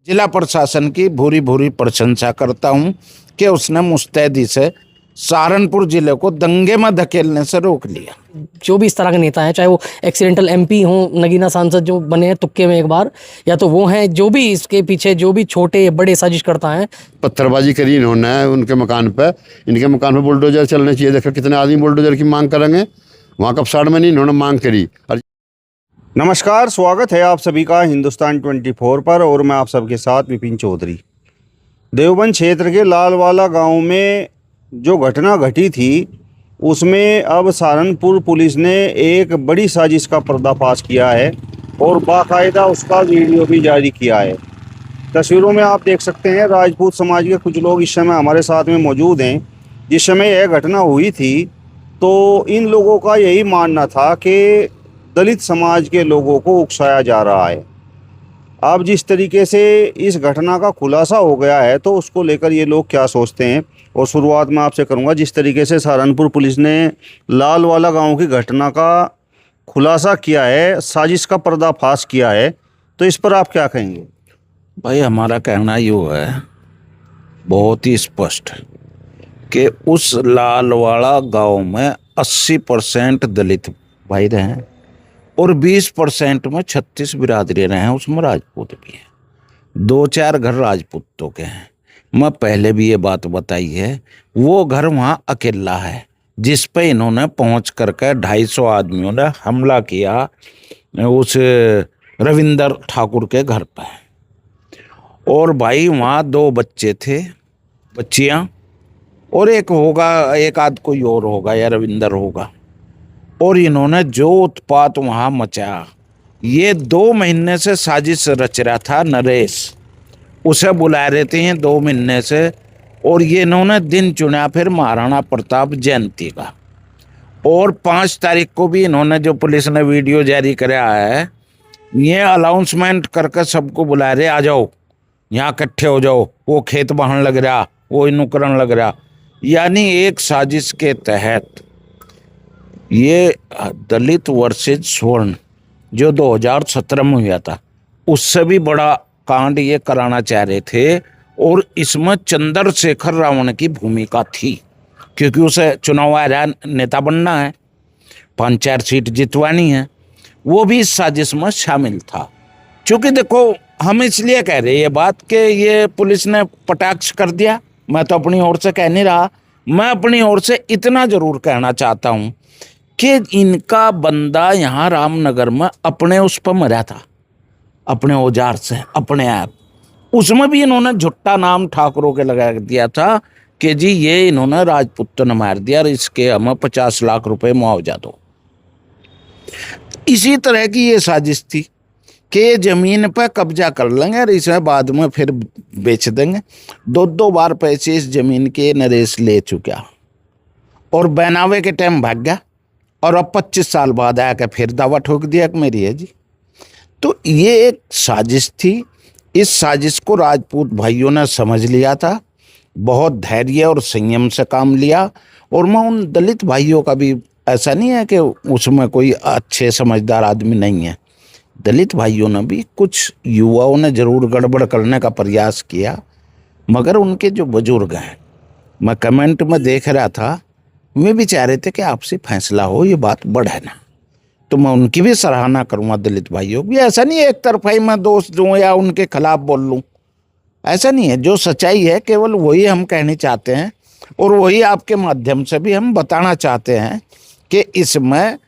जिला प्रशासन की भूरी भूरी प्रशंसा करता हूं कि उसने मुस्तैदी से सहारनपुर जिले को दंगे में धकेलने से रोक लिया। जो भी इस तरह के नेता हैं, चाहे वो एक्सीडेंटल एमपी हों, नगीना सांसद जो बने हैं तुक्के में एक बार, या तो वो हैं जो भी इसके पीछे जो भी छोटे बड़े साजिश करता है। पत्थरबाजी करी इन्होंने उनके मकान पे, इनके मकान पे बुलडोजर चलने चाहिए। देखो कितने आदमी बुलडोजर की मांग करेंगे, वहाँ कपसाड़ में नहीं इन्होंने मांग करी। नमस्कार, स्वागत है आप सभी का हिंदुस्तान 24 पर और मैं आप सबके साथ विपिन चौधरी। देवबंद क्षेत्र के लालवाला गांव में जो घटना घटी थी उसमें अब सहारनपुर पुलिस ने एक बड़ी साजिश का पर्दाफाश किया है और बाकायदा उसका वीडियो भी जारी किया है। तस्वीरों में आप देख सकते हैं राजपूत समाज के कुछ लोग इस समय हमारे साथ में मौजूद हैं। जिस समय यह घटना हुई थी तो इन लोगों का यही मानना था कि दलित समाज के लोगों को उकसाया जा रहा है। अब जिस तरीके से इस घटना का खुलासा हो गया है तो उसको लेकर ये लोग क्या सोचते हैं, और शुरुआत में आपसे करूंगा जिस तरीके से सहारनपुर पुलिस ने लालवाला गांव की घटना का खुलासा किया है, साजिश का पर्दाफाश किया है, तो इस पर आप क्या कहेंगे? भाई हमारा कहना यो है बहुत ही स्पष्ट कि उस लालवाड़ा गांव में 80% दलित भाई रहे हैं और 20% में 36 बिरादरी रहे हैं, उसमें राजपूत भी हैं। 2-4 घर राजपूतों के हैं। मैं पहले भी ये बात बताई है, वो घर वहाँ अकेला है जिस पे इन्होंने पहुँच करके 250 आदमियों ने हमला किया उस रविंदर ठाकुर के घर पे। और भाई वहाँ 2 बच्चे थे, बच्चियाँ, और एक होगा, एक आध कोई और होगा या रविंदर होगा। और इन्होंने जो उत्पात वहाँ मचाया, ये 2 महीने से साजिश रच रहा था नरेश, उसे बुला रहे थे 2 महीने से। और ये इन्होंने दिन चुना फिर महाराणा प्रताप जयंती का, और 5 तारीख को भी इन्होंने जो पुलिस ने वीडियो जारी कराया है, ये अनाउंसमेंट करके सबको बुला रहे, आ जाओ यहाँ इकट्ठे हो जाओ, वो खेत बहान लग रहा, वो नुकरण लग रहा। यानी एक साजिश के तहत ये दलित वर्सेज स्वर्ण जो 2017 में हुआ था, उससे भी बड़ा कांड ये कराना चाह रहे थे। और इसमें चंद्रशेखर रावण की भूमिका थी, क्योंकि उसे चुनाव आया नेता बनना है, 5-4 सीट जितवानी है, वो भी इस साजिश में शामिल था। क्योंकि देखो, हम इसलिए कह रहे हैं ये बात कि ये पुलिस ने कटाक्ष कर दिया, मैं तो अपनी ओर से कह नहीं रहा, मैं अपनी ओर से इतना जरूर कहना चाहता हूँ कि इनका बंदा यहाँ रामनगर में अपने उस पर मरा था, अपने औजार से, अपने आप, उसमें भी इन्होंने झुट्टा नाम ठाकुरों के लगा दिया था कि जी ये इन्होंने राजपूतों ने मार दिया और इसके हमें 50 लाख रुपए मुआवजा दो। इसी तरह की ये साजिश थी कि जमीन पर कब्जा कर लेंगे और इसे बाद में फिर बेच देंगे। 2 बार पैसे इस जमीन के नरेश ले चुका और बनावे के टाइम भाग गया, और अब 25 साल बाद आके फिर दावा ठोक दिया कि मेरी है जी। तो ये एक साजिश थी। इस साजिश को राजपूत भाइयों ने समझ लिया था, बहुत धैर्य और संयम से काम लिया। और मैं उन दलित भाइयों का भी, ऐसा नहीं है कि उसमें कोई अच्छे समझदार आदमी नहीं है, दलित भाइयों ने भी, कुछ युवाओं ने जरूर गड़बड़ करने का प्रयास किया, मगर उनके जो बुजुर्ग हैं, मैं कमेंट में देख रहा था, वे भी चाह रहे थे कि आपसे फैसला हो, ये बात बढ़े ना। तो मैं उनकी भी सराहना करूँगा, दलित भाइयों की। ऐसा नहीं है एक तरफाई मैं दोस्त दूँ या उनके खिलाफ बोल लूँ, ऐसा नहीं है। जो सच्चाई है केवल वही हम कहनी चाहते हैं, और वही आपके माध्यम से भी हम बताना चाहते हैं कि इसमें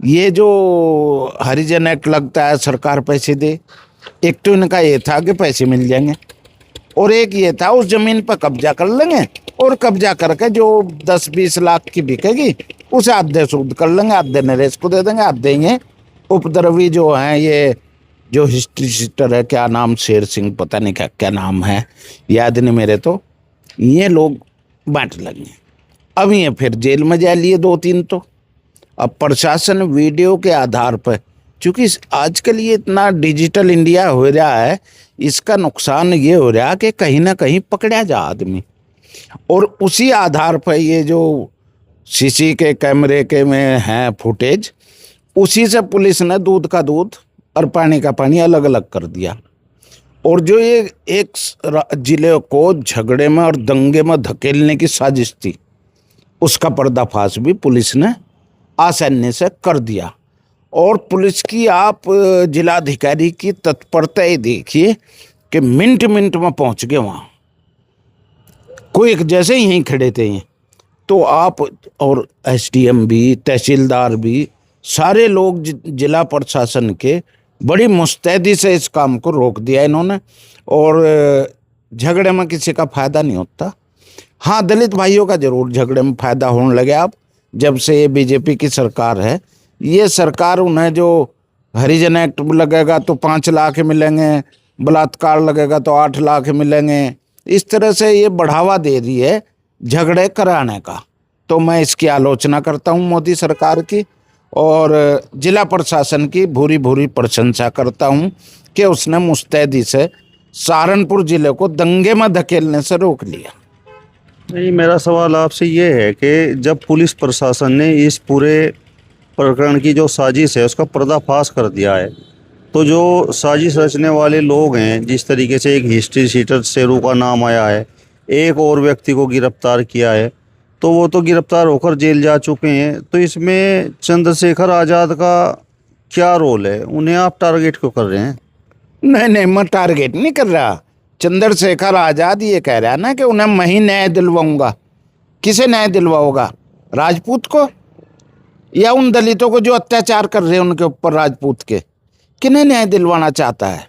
ये जो हरिजन एक्ट लगता है, सरकार पैसे दे, एक तो इनका ये था कि पैसे मिल जाएंगे, और एक ये था उस जमीन पर कब्जा कर लेंगे, और कब्जा करके जो 10-20 लाख की बिकेगी उसे आधे सूद कर लेंगे, आधे नरेश को दे देंगे, आधे ये उपद्रवी जो हैं, ये जो हिस्ट्री सिस्टर है, क्या नाम, शेर सिंह, पता नहीं क्या नाम है, याद नहीं मेरे, तो ये लोग बांट लेंगे। अब ये फिर जेल में जा लिए 2-3। तो अब प्रशासन वीडियो के आधार पर, चूँकि आजकल ये इतना डिजिटल इंडिया हो रहा है, इसका नुकसान ये हो रहा है कि कहीं ना कहीं पकड़ा जा आदमी, और उसी आधार पर ये जो सीसी के कैमरे के में है फुटेज, उसी से पुलिस ने दूध का दूध और पानी का पानी अलग अलग कर दिया। और जो ये एक जिले को झगड़े में और दंगे में धकेलने की साजिश थी, उसका पर्दाफाश भी पुलिस ने आसानी से कर दिया। और पुलिस की आप जिलाधिकारी की तत्परता ही देखिए कि मिनट मिनट में पहुंच गए वहाँ। कोई जैसे ही यहीं खड़े थे तो आप, और एसडीएम भी, तहसीलदार भी, सारे लोग जिला प्रशासन के बड़ी मुस्तैदी से इस काम को रोक दिया इन्होंने। और झगड़े में किसी का फायदा नहीं होता। हाँ, दलित भाइयों का जरूर झगड़े में फायदा होने लगे। अब जब से ये बीजेपी की सरकार है, ये सरकार उन्हें जो हरिजन एक्ट लगेगा तो 5 लाख मिलेंगे, बलात्कार लगेगा तो 8 लाख मिलेंगे, इस तरह से ये बढ़ावा दे रही है झगड़े कराने का। तो मैं इसकी आलोचना करता हूँ मोदी सरकार की, और जिला प्रशासन की भूरी भूरी प्रशंसा करता हूँ कि उसने मुस्तैदी से सहारनपुर जिले को दंगे में धकेलने से रोक लिया। नहीं, मेरा सवाल आपसे ये है कि जब पुलिस प्रशासन ने इस पूरे प्रकरण की जो साजिश है उसका पर्दाफाश कर दिया है, तो जो साजिश रचने वाले लोग हैं, जिस तरीके से एक हिस्ट्री शीटर शेरू का नाम आया है, एक और व्यक्ति को गिरफ्तार किया है, तो वो तो गिरफ्तार होकर जेल जा चुके हैं। तो इसमें चंद्रशेखर आज़ाद का क्या रोल है? उन्हें आप टारगेट क्यों कर रहे हैं? नहीं, मैं टारगेट नहीं कर रहा। चंद्रशेखर आज़ाद ये कह रहा है ना कि उन्हें मैं ही न्याय दिलवाऊंगा। किसे न्याय दिलवाओगा? राजपूत को या उन दलितों को जो अत्याचार कर रहे हैं उनके ऊपर राजपूत के? किन्हें न्याय दिलवाना चाहता है?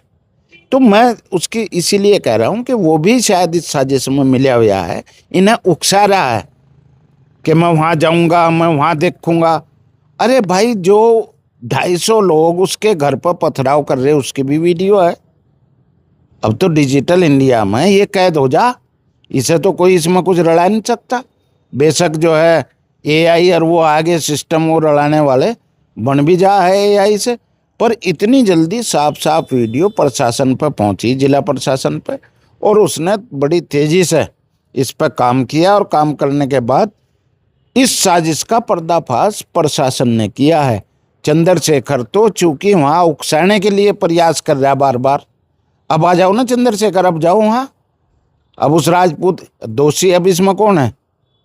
तो मैं उसकी इसीलिए कह रहा हूं कि वो भी शायद इस साजिश में मिला हुआ है, इन्हें उकसा रहा है कि मैं वहां जाऊंगा, मैं वहां देखूंगा। अरे भाई, जो 250 लोग उसके घर पर पथराव कर रहे, उसकी भी वीडियो है। अब तो डिजिटल इंडिया में ये कैद हो जा, इसे तो कोई इसमें कुछ रड़ा नहीं सकता। बेशक जो है एआई और वो आगे सिस्टम वो रड़ाने वाले बन भी जा है एआई से, पर इतनी जल्दी साफ साफ वीडियो प्रशासन पर पहुंची, जिला प्रशासन पर, और उसने बड़ी तेजी से इस पर काम किया। और काम करने के बाद इस साजिश का पर्दाफाश प्रशासन ने किया है। चंद्रशेखर तो चूंकि वहाँ उकसाने के लिए प्रयास कर रहा है बार बार। अब आ जाओ ना चंद्रशेखर, अब जाओ वहाँ। अब उस राजपूत दोषी अब इसमें कौन है?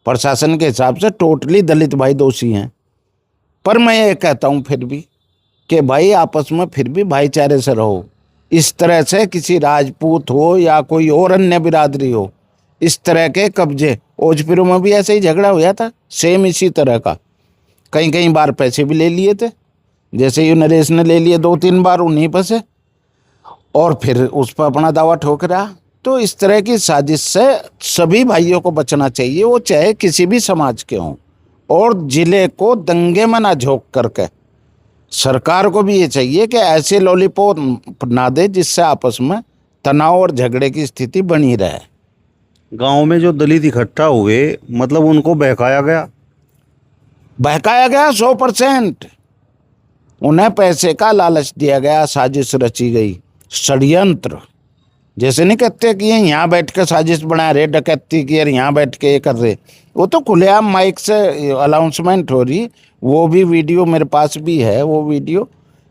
प्रशासन के हिसाब से टोटली दलित भाई दोषी हैं। पर मैं ये कहता हूँ फिर भी कि भाई आपस में फिर भी भाईचारे से रहो। इस तरह से किसी राजपूत हो या कोई और अन्य बिरादरी हो, इस तरह के कब्जे, ओजपुर में भी ऐसे ही झगड़ा हुआ था सेम इसी तरह का। कई बार पैसे भी ले लिए थे, जैसे ही नरेश ने ले लिए 2-3 बार उन्हीं पर से, और फिर उस पर अपना दावा ठोक रहा। तो इस तरह की साजिश से सभी भाइयों को बचना चाहिए, वो चाहे किसी भी समाज के हों। और जिले को दंगे में ना झोंक करके सरकार को भी ये चाहिए कि ऐसे लॉलीपॉप ना दे जिससे आपस में तनाव और झगड़े की स्थिति बनी रहे। गांव में जो दलित इकट्ठा हुए, मतलब उनको बहकाया गया? बहकाया गया 100%। उन्हें पैसे का लालच दिया गया, साजिश रची गई, षड्यंत्र। जैसे नहीं कहते कि यहाँ बैठ के साजिश बना रहे, डकैती की, और यहाँ बैठ के ये कर रहे। वो तो खुलेआम माइक से अनाउंसमेंट हो रही। वो भी वीडियो मेरे पास भी है, वो वीडियो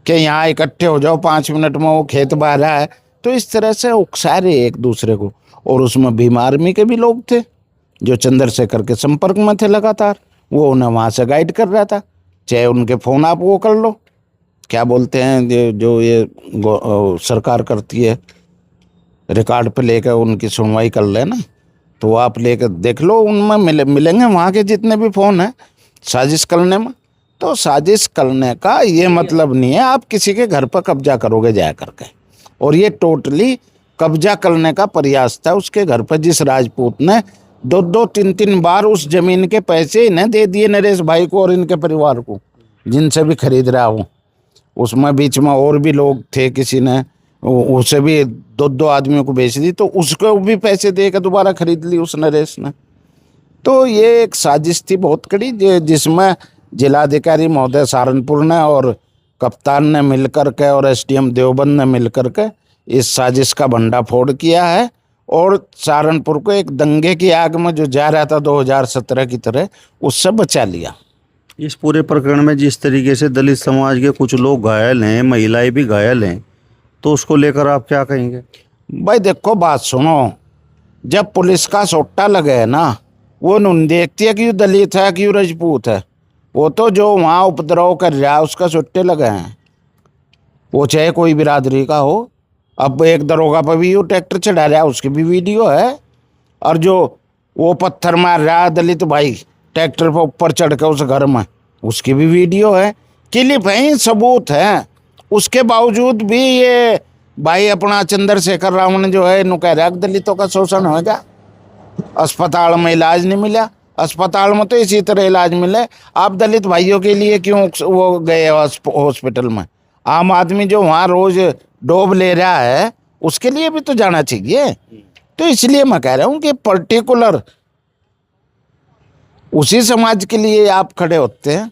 कि यहाँ इकट्ठे हो जाओ, 5 मिनट में वो खेत बह रहा है। तो इस तरह से उकसा रहे एक दूसरे को। और उसमें भीम आर्मी के भी लोग थे जो चंद्रशेखर के संपर्क में थे लगातार। वो उन्हें वहाँ से गाइड कर रहा था। चाहे उनके फ़ोन आप वो कर लो, क्या बोलते हैं जो ये सरकार करती है, रिकॉर्ड पे लेकर उनकी सुनवाई कर लेना, तो आप लेकर देख लो, उनमें मिलेंगे वहाँ के जितने भी फ़ोन हैं साजिश करने में। तो साजिश करने का ये मतलब नहीं है आप किसी के घर पर कब्जा करोगे जा करके। और ये टोटली कब्जा करने का प्रयास था उसके घर पर, जिस राजपूत ने 2-3 बार उस जमीन के पैसे इन्हें दे दिए, नरेश भाई को और इनके परिवार को, जिनसे भी खरीद रहा हूँ। उसमें बीच में और भी लोग थे, किसी ने उसे भी 2 आदमियों को बेच दी, तो उसको भी पैसे देकर दोबारा खरीद ली उस नरेश ने। तो ये एक साजिश थी बहुत कड़ी, जिसमें जिलाधिकारी महोदय सहारनपुर ने और कप्तान ने मिलकर के और एसडीएम देवबंद ने मिलकर के इस साजिश का भंडाफोड़ किया है। और सहारनपुर को एक दंगे की आग में जो जा रहा था 2017 की तरह, उससे बचा लिया। इस पूरे प्रकरण में जिस तरीके से दलित समाज के कुछ लोग घायल हैं, महिलाएं भी घायल हैं, तो उसको लेकर आप क्या कहेंगे? भाई देखो बात सुनो, जब पुलिस का सोटा लगे ना, वो नहीं देखती है कि ये दलित है कि ये राजपूत है। वो तो जो वहाँ उपद्रव कर रहा है उसका सोटे लगे हैं, वो चाहे कोई बिरादरी का हो। अब एक दरोगा पर भी वो ट्रैक्टर चढ़ा रहा है, उसकी भी वीडियो है। और जो वो पत्थर मार रहा है दलित भाई ट्रैक्टर पर ऊपर चढ़ के उस घर में, उसकी भी वीडियो है, क्लिप है, सबूत है। उसके बावजूद भी ये भाई अपना चंद्रशेखर राव ने जो है नु कह रहा है दलितों का शोषण होगा। अस्पताल में इलाज नहीं मिला, अस्पताल में तो इसी तरह इलाज मिले। आप दलित भाइयों के लिए क्यों वो गए हॉस्पिटल में? आम आदमी जो वहाँ रोज डोब ले रहा है उसके लिए भी तो जाना चाहिए। तो इसलिए मैं कह रहा हूँ कि पर्टिकुलर उसी समाज के लिए आप खड़े होते हैं।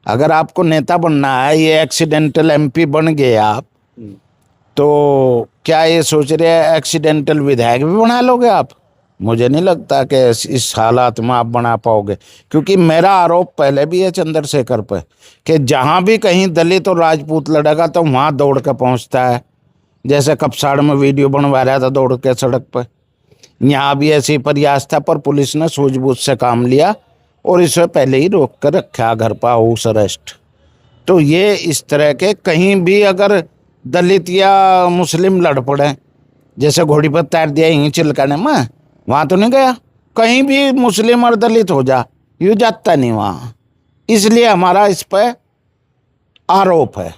अगर आपको नेता बनना है, ये एक्सीडेंटल एमपी बन गए आप, तो क्या ये सोच रहे हैं एक्सीडेंटल विधायक भी बना लोगे आप? मुझे नहीं लगता कि इस हालात में आप बना पाओगे, क्योंकि मेरा आरोप पहले भी है चंद्रशेखर पे कि जहाँ भी कहीं दलित और राजपूत लड़ेगा तो वहाँ दौड़ के पहुँचता है। जैसे कपसाड़ में वीडियो बनवा रहा था दौड़ के सड़क पर, यहाँ भी ऐसी प्रयास था, पर पुलिस ने सूझबूझ से काम लिया और इसे पहले ही रोक कर रखा घर पर हाउस अरेस्ट। तो ये इस तरह के कहीं भी अगर दलित या मुस्लिम लड़ पड़े, जैसे घोड़ी पर तैर दिया यहीं चिलकाने में, वहाँ तो नहीं गया। कहीं भी मुस्लिम और दलित हो जा, यूँ जाता नहीं वहाँ। इसलिए हमारा इस पर आरोप है।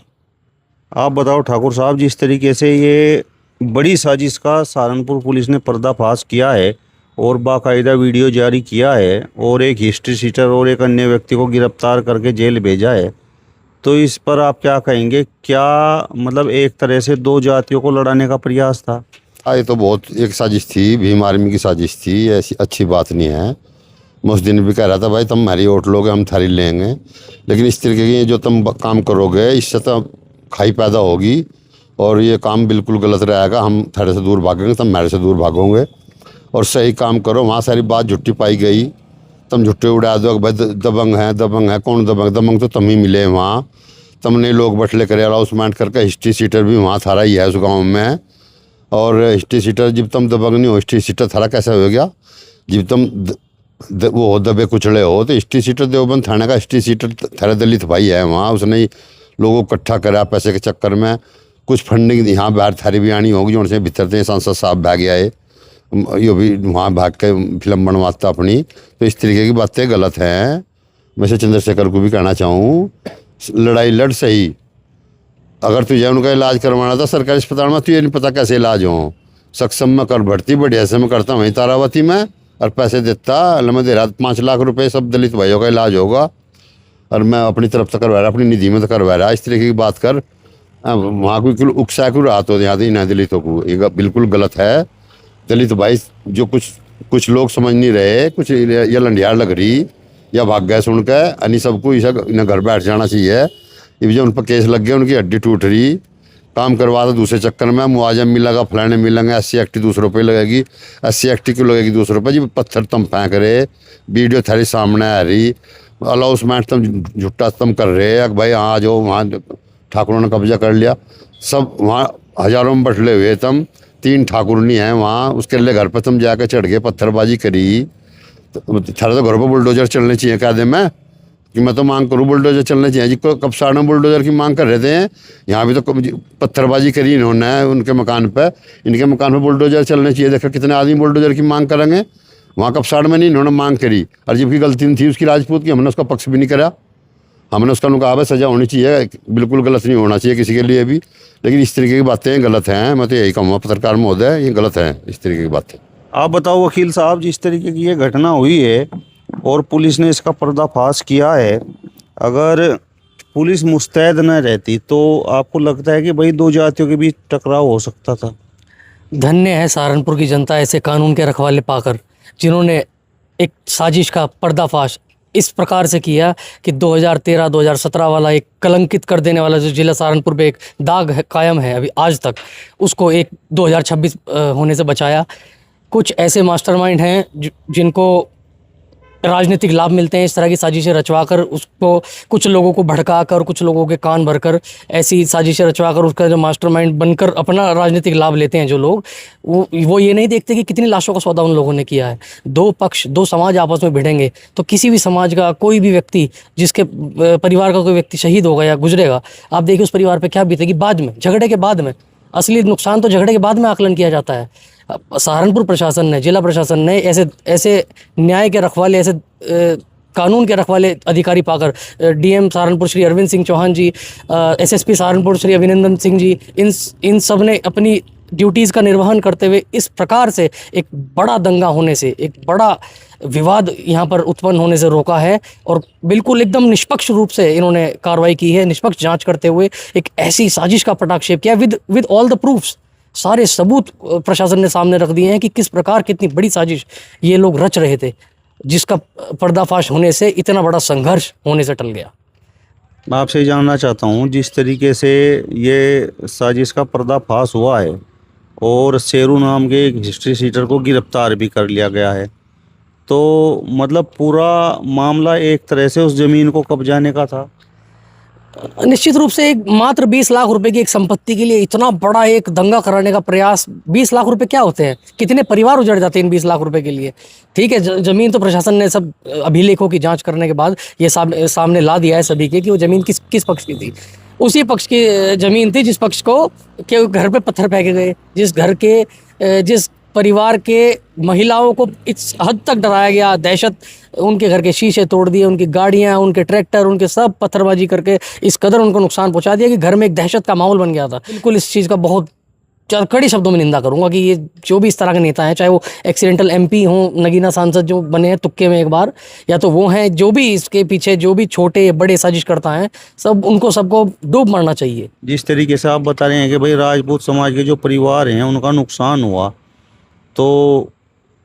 आप बताओ ठाकुर साहब, जिस तरीके से ये बड़ी साजिश का सहारनपुर पुलिस ने पर्दाफाश किया है और बाकायदा वीडियो जारी किया है और एक हिस्ट्री शीटर और एक अन्य व्यक्ति को गिरफ्तार करके जेल भेजा है, तो इस पर आप क्या कहेंगे? क्या मतलब एक तरह से दो जातियों को लड़ाने का प्रयास था? ये तो बहुत एक साजिश थी, भीम आर्मी की साजिश थी, ऐसी अच्छी बात नहीं है। मैं उस दिन भी कह रहा था भाई तुम हमारी वोट लोगे हम थारी लेंगे, लेकिन इस तरीके की जो तुम काम करोगे इससे तो खाई पैदा होगी और ये काम बिल्कुल गलत रहेगा। हम थारे से दूर भागेंगे, तुम हमारे से दूर भागोगे। और सही काम करो। वहाँ सारी बात झुट्टी पाई गई, तुम झुट्टे उड़ा दो भाई दबंग है। कौन दबंग तो तुम ही मिले वहाँ। तुमने लोग बटले करे अलाउंसमेंट करके हिस्ट्री सीटर भी वहाँ थारा ही है उस गाँव में। और हिस्ट्री सीटर जब तुम दबंग नहीं हो, हिस्ट्री सीटर थारा कैसे हो गया? जब तुम वो हो दबे कुचले हो, तो हिस्ट्री सीटर देवबंद थाने का हिस्ट्री सीटर थारा दलित भाई है वहाँ। उसने ही लोगों को इकट्ठा करा पैसे के चक्कर में। कुछ फंडिंग यहाँ बाहर थारी भी आनी होगी, जो भीतर थे सांसद साहब भाग गया है, यो भी वहाँ भाग के फिल्म बनवाता अपनी। तो इस तरीके की बातें गलत हैं। वैसे चंद्रशेखर को भी कहना चाहूँ, लड़ाई लड़ सही, अगर तुझे उनका इलाज करवाना था सरकारी अस्पताल में, तुझे नहीं पता कैसे इलाज हो। सक्षम में कर भर्ती, बढ़िया से मैं करता वहीं तारावती में और पैसे देता, मैं दे रहा 5 लाख रुपए, सब दलित भाइयों का इलाज होगा और मैं अपनी तरफ से करवा रहा, अपनी निधि में तो करवा रहा। इस तरीके की बात कर, वहाँ कोई उकसा क्यों रहा तो यहाँ इन दलितों को, ये बिल्कुल गलत है। दलित भाई जो कुछ लोग समझ नहीं रहे, कुछ या लंडियार लग रही या भाग गए सुन के, अन्य सबको इन्हें घर बैठ जाना चाहिए। ये जो उन पर केस लग गया, उनकी हड्डी टूट रही, काम करवा था दूसरे चक्कर में, मुआवजा मिलेगा, फलाने मिलेंगे, 80 एक्टी 200 रुपये लगेगी, 80 एक्टी क्यों लगेगी 200 रुपये? जी पत्थर तुम फेंक रहे, वीडियो थारी सामने आ रही, अलाउंसमेंट तुम झुट्टा तुम कर रहे भाई हाँ जो वहाँ ठाकुरों ने कब्जा कर लिया, सब वहाँ हज़ारों में बटले हुए, तुम 3 ठाकुर नहीं हैं वहाँ, उसके लिए घर पर तुम जाकर चढ़ गए, पत्थरबाजी करी। तो थारा तो घर पर बुलडोजर चलने चाहिए कायदे में, कि मैं तो मांग करूँ बुलडोजर चलने चाहिए। जी कब साढ़े बुलडोजर की मांग कर रहे थे, यहाँ भी तो पत्थरबाजी करी इन्होंने उनके मकान पे, इनके मकान पे बुलडोजर चलने चाहिए। देखो कितने आदमी बुलडोजर की मांग करेंगे, वहाँ कब साढ़े में नहीं इन्होंने मांग करी। और जबकि गलती नहीं थी उसकी राजपूत की, हमने उसका पक्ष भी नहीं करा, हमने उसका कहा भाई सज़ा होनी चाहिए, बिल्कुल गलत नहीं होना चाहिए किसी के लिए भी। लेकिन इस तरीके की बातें गलत हैं, मैं तो यही कहूँगा पत्रकार महोदय, ये गलत है इस तरीके की बातें। आप बताओ वकील साहब, जिस तरीके की ये घटना हुई है और पुलिस ने इसका पर्दाफाश किया है, अगर पुलिस मुस्तैद न रहती तो आपको लगता है कि भाई दो जातियों के बीच टकराव हो सकता था? धन्य है सहारनपुर की जनता ऐसे कानून के रखवाले पाकर, जिन्होंने एक साजिश का पर्दाफाश इस प्रकार से किया कि 2013-2017 वाला एक कलंकित कर देने वाला जो जिला सहारनपुर पे एक दाग है, कायम है अभी आज तक, उसको एक 2026 होने से बचाया। कुछ ऐसे मास्टरमाइंड हैं जिनको राजनीतिक लाभ मिलते हैं। इस तरह की साजिशें रचवाकर उसको कुछ लोगों को भड़काकर, कुछ लोगों के कान भरकर ऐसी साजिशें रचवाकर उसका जो मास्टरमाइंड बनकर अपना राजनीतिक लाभ लेते हैं जो लोग, वो ये नहीं देखते कि कितनी लाशों का सौदा उन लोगों ने किया है। दो पक्ष, दो समाज आपस में भिड़ेंगे तो किसी भी समाज का कोई भी व्यक्ति, जिसके परिवार का कोई व्यक्ति शहीद होगा या गुजरेगा, आप देखिए उस परिवार पर क्या बीतेगी बाद में, झगड़े के बाद में। असली नुकसान तो झगड़े के बाद में आकलन किया जाता है। सहारनपुर प्रशासन ने, जिला प्रशासन ने ऐसे न्याय के रखवाले, ऐसे कानून के रखवाले अधिकारी पाकर, डीएम सहारनपुर श्री अरविंद सिंह चौहान जी, एसएसपी सहारनपुर श्री अभिनंदन सिंह जी, इन सब ने अपनी ड्यूटीज़ का निर्वहन करते हुए इस प्रकार से एक बड़ा दंगा होने से, एक बड़ा विवाद यहाँ पर उत्पन्न होने से रोका है। और बिल्कुल एकदम निष्पक्ष रूप से इन्होंने कार्रवाई की है। निष्पक्ष जांच करते हुए एक ऐसी साजिश का पटाक्षेप किया विद ऑल द प्रूफ्स। सारे सबूत प्रशासन ने सामने रख दिए हैं कि किस प्रकार कितनी बड़ी साजिश ये लोग रच रहे थे, जिसका पर्दाफाश होने से इतना बड़ा संघर्ष होने से टल गया। मैं आपसे ये जानना चाहता हूँ, जिस तरीके से ये साजिश का पर्दाफाश हुआ है और शेरू नाम के एक हिस्ट्री शीटर को गिरफ्तार भी कर लिया गया है, तो मतलब पूरा मामला एक तरह से उस ज़मीन को कब्जाने का था। निश्चित रूप से एक मात्र 20 लाख रुपए की एक संपत्ति के लिए इतना बड़ा एक दंगा कराने का प्रयास। 20 लाख रुपए क्या होते हैं, कितने परिवार उजड़ जाते हैं इन 20 लाख रुपए के लिए। ठीक है, जमीन तो प्रशासन ने सब अभिलेखों की जांच करने के बाद ये सामने ला दिया है सभी के कि वो जमीन किस पक्ष की थी। उसी पक्ष की जमीन थी जिस पक्ष को के घर पे पत्थर फेंके गए, जिस परिवार के महिलाओं को इस हद तक डराया गया, दहशत, उनके घर के शीशे तोड़ दिए, उनकी गाड़ियां, उनके ट्रैक्टर, उनके सब पत्थरबाजी करके इस कदर उनको नुकसान पहुंचा दिया कि घर में एक दहशत का माहौल बन गया था। बिल्कुल इस चीज़ का बहुत कड़ी शब्दों में निंदा करूंगा कि ये जो भी इस तरह के नेता हैं, चाहे वो एक्सीडेंटल एमपी हों, नगीना सांसद जो बने हैं तुक्के में एक बार, या तो वो हैं जो भी इसके पीछे जो भी छोटे बड़े साजिश करता हैं, सबको डूब मरना चाहिए। जिस तरीके से आप बता रहे हैं कि भाई राजपूत समाज के जो परिवार हैं उनका नुकसान हुआ, तो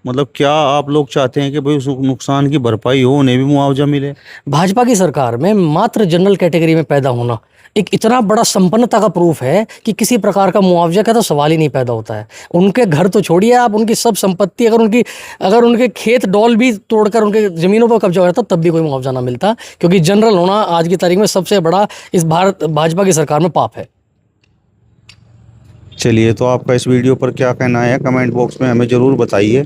मतलब क्या आप लोग चाहते हैं कि भाई उस नुकसान की भरपाई हो, उन्हें भी मुआवजा मिले? भाजपा की सरकार में मात्र जनरल कैटेगरी में पैदा होना एक इतना बड़ा संपन्नता का प्रूफ है कि किसी प्रकार का मुआवजा का तो सवाल ही नहीं पैदा होता है। उनके घर तो छोड़िए आप, उनकी सब संपत्ति, अगर उनके खेत डॉल भी तोड़कर उनके ज़मीनों पर कब्जा हो जाता तब भी कोई मुआवजा ना मिलता, क्योंकि जनरल होना आज की तारीख में सबसे बड़ा इस भाजपा की सरकार में पाप है। चलिए, तो आपका इस वीडियो पर क्या कहना है कमेंट बॉक्स में हमें ज़रूर बताइए।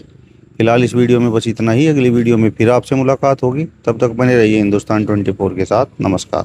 फिलहाल इस वीडियो में बस इतना ही। अगली वीडियो में फिर आपसे मुलाकात होगी, तब तक बने रहिए हिंदुस्तान 24 के साथ। नमस्कार।